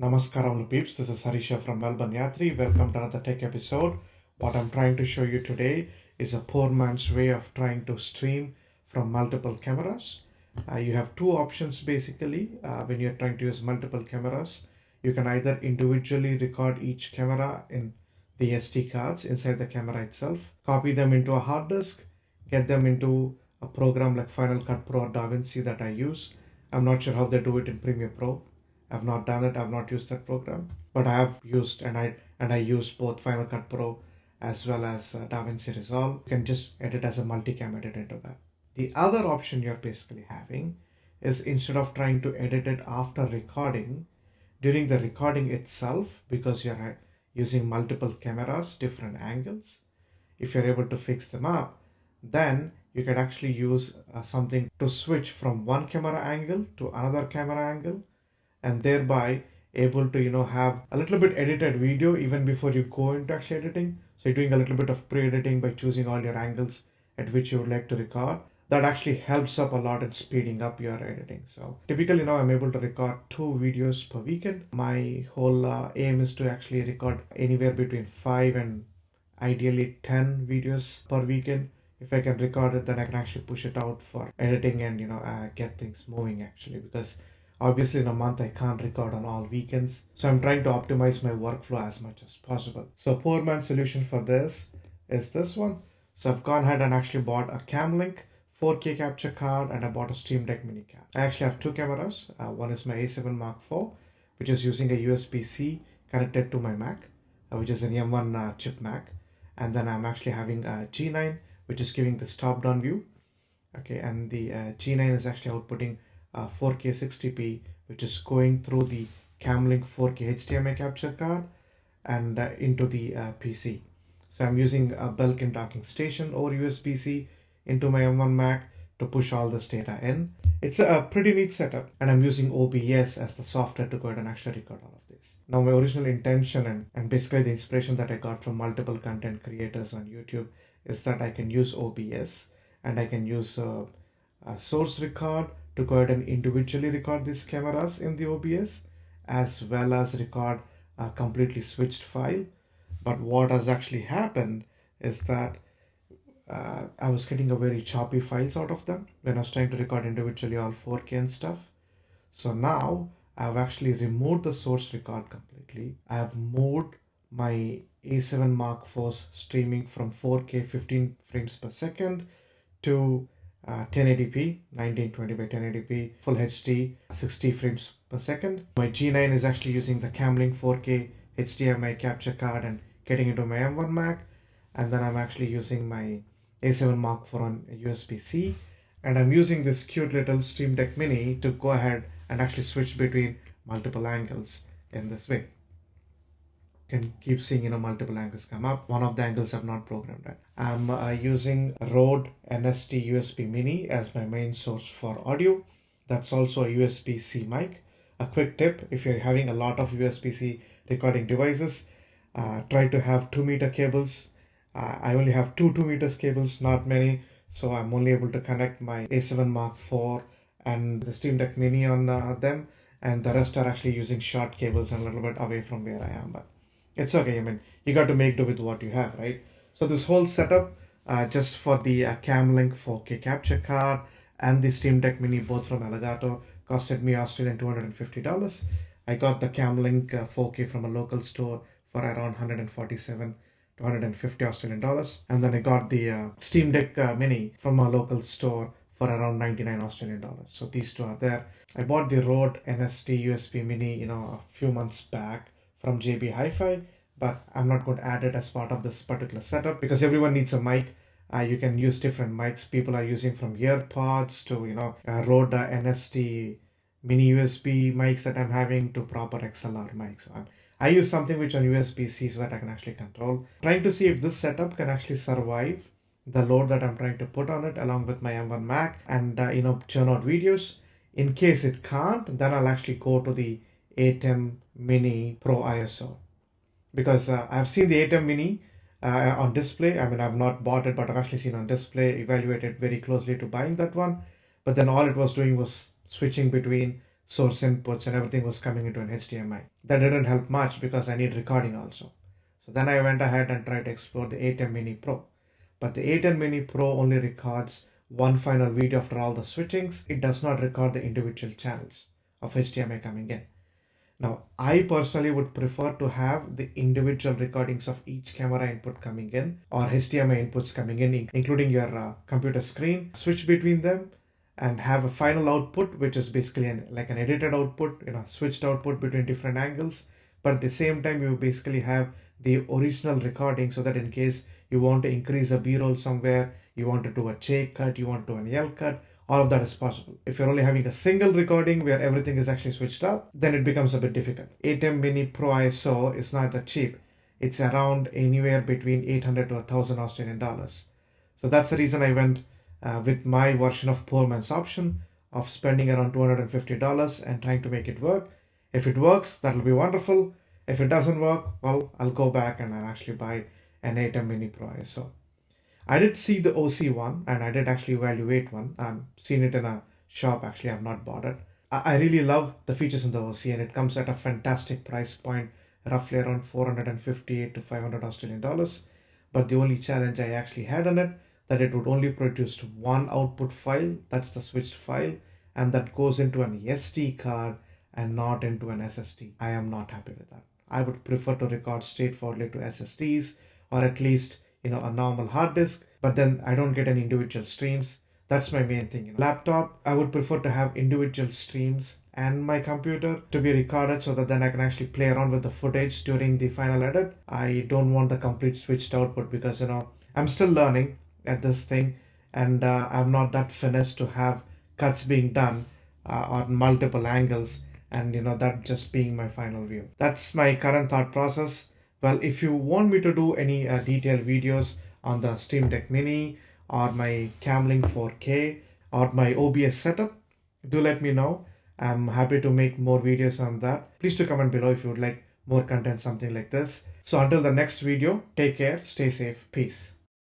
Namaskaram peeps, this is Harisha from Melbourne Yatri. Welcome to another tech episode. What I'm trying to show you today is a poor man's way of trying to stream from multiple cameras. You have two options basically when you're trying to use multiple cameras. You can either individually record each camera in the SD cards inside the camera itself, copy them into a hard disk, get them into a program like Final Cut Pro or Davinci that I use. I'm not sure how they do it in Premiere Pro. I've not done it. I've not used that program, but I have used and I use both Final Cut Pro as well as Davinci Resolve. You can just edit as a multicam edit into that. The other option you're basically having is instead of trying to edit it after recording, during the recording itself, because you're using multiple cameras, different angles, if you're able to fix them up, then you can actually use something to switch from one camera angle to another camera angle, and thereby able to have a little bit edited video even before you go into actually editing. So you're doing a little bit of pre-editing by choosing all your angles at which you would like to record. That actually helps up a lot in speeding up your editing. So typically now I'm able to record 2 videos per weekend. My whole aim is to actually record anywhere between 5 and ideally 10 videos per weekend. If I can record it, then I can actually push it out for editing and get things moving actually, because obviously in a month I can't record on all weekends. So I'm trying to optimize my workflow as much as possible. So poor man's solution for this is this one. So I've gone ahead and actually bought a Camlink 4K capture card, and I bought a Stream Deck mini card. I actually have 2 cameras. One is my A7 Mark IV, which is using a USB-C connected to my Mac, which is an M1 chip Mac. And then I'm actually having a G9, which is giving this top-down view. Okay, and the G9 is actually outputting 4K 60p, which is going through the Camlink 4K HDMI capture card and into the PC. So I'm using a Belkin docking station or USB-C into my M1 Mac to push all this data in. It's a pretty neat setup, and I'm using OBS as the software to go ahead and actually record all of this. Now my original intention and basically the inspiration that I got from multiple content creators on YouTube is that I can use OBS and I can use a source record to go ahead and individually record these cameras in the OBS, as well as record a completely switched file. But what has actually happened is that I was getting a very choppy files out of them when I was trying to record individually all 4K and stuff. So now I've actually removed the source record completely. I have moved my A7 Mark IV's streaming from 4K 15 frames per second to 1080p, 1920 by 1080p, full HD, 60 frames per second. My G9 is actually using the Camlink 4K HDMI capture card and getting into my M1 Mac. And then I'm actually using my A7 Mark IV on USB-C. And I'm using this cute little Stream Deck Mini to go ahead and actually switch between multiple angles in this way. Can keep seeing multiple angles come up. One of the angles I've not programmed at. I'm using Rode NST USB Mini as my main source for audio. That's also a USB-C mic. A quick tip: if you're having a lot of USB-C recording devices, try to have 2-meter cables. I only have 2 meters cables, not many, so I'm only able to connect my A7 Mark IV and the Stream Deck Mini on them, and the rest are actually using short cables and a little bit away from where I am. But it's okay. I mean, you got to make do with what you have, right? So this whole setup, just for the Camlink 4K capture card and the Stream Deck Mini, both from Elgato, costed me Australian $250. I got the Camlink 4K from a local store for around 147 to 150 Australian dollars, and then I got the Stream Deck Mini from a local store for around 99 Australian dollars. So these two are there. I bought the Rode NST USB Mini, a few months back from JB Hi-Fi, but I'm not going to add it as part of this particular setup because everyone needs a mic. You can use different mics. People are using from EarPods to Rode NST mini USB mics that I'm having to proper XLR mics. So I use something which on USB-C so that I can actually control. Trying to see if this setup can actually survive the load that I'm trying to put on it along with my M1 Mac and churn out videos. In case it can't, then I'll actually go to the ATEM Mini Pro ISO, because I've seen the ATEM Mini on display. I mean, I've not bought it, but I've actually seen on display, evaluated very closely to buying that one. But then all it was doing was switching between source inputs and everything was coming into an HDMI. That didn't help much because I need recording also. So then I went ahead and tried to explore the A10 Mini Pro. But the A10 Mini Pro only records one final video after all the switchings. It does not record the individual channels of HDMI coming in. Now, I personally would prefer to have the individual recordings of each camera input coming in or HDMI inputs coming in, including your computer screen, switch between them and have a final output, which is basically like an edited output, switched output between different angles. But at the same time, you basically have the original recording so that in case you want to increase a B-roll somewhere, you want to do a J cut, you want to do an L cut, all of that is possible. If you're only having a single recording where everything is actually switched out, then it becomes a bit difficult. A10 Mini Pro ISO is not that cheap. It's around anywhere between 800 to 1,000 Australian dollars. So that's the reason I went with my version of poor man's option of spending around $250 and trying to make it work. If it works, that'll be wonderful. If it doesn't work, well, I'll go back and I'll actually buy an A10 Mini Pro ISO. I did see the OC one and I did actually evaluate one. I've seen it in a shop, actually I've not bought it. I really love the features in the OC and it comes at a fantastic price point, roughly around 458 to 500 Australian dollars. But the only challenge I actually had on it, that it would only produce one output file, that's the switched file, and that goes into an SD card and not into an SSD. I am not happy with that. I would prefer to record straightforwardly to SSDs or at least a normal hard disk, but then I don't get any individual streams. That's my main thing. Laptop, I would prefer to have individual streams and my computer to be recorded so that then I can actually play around with the footage during the final edit. I don't want the complete switched output because I'm still learning at this thing and I'm not that finished to have cuts being done on multiple angles and that just being my final view. That's my current thought process. Well, if you want me to do any detailed videos on the Stream Deck Mini or my Camlink 4K or my OBS setup, do let me know. I'm happy to make more videos on that. Please do comment below if you would like more content, something like this. So until the next video, take care, stay safe, peace.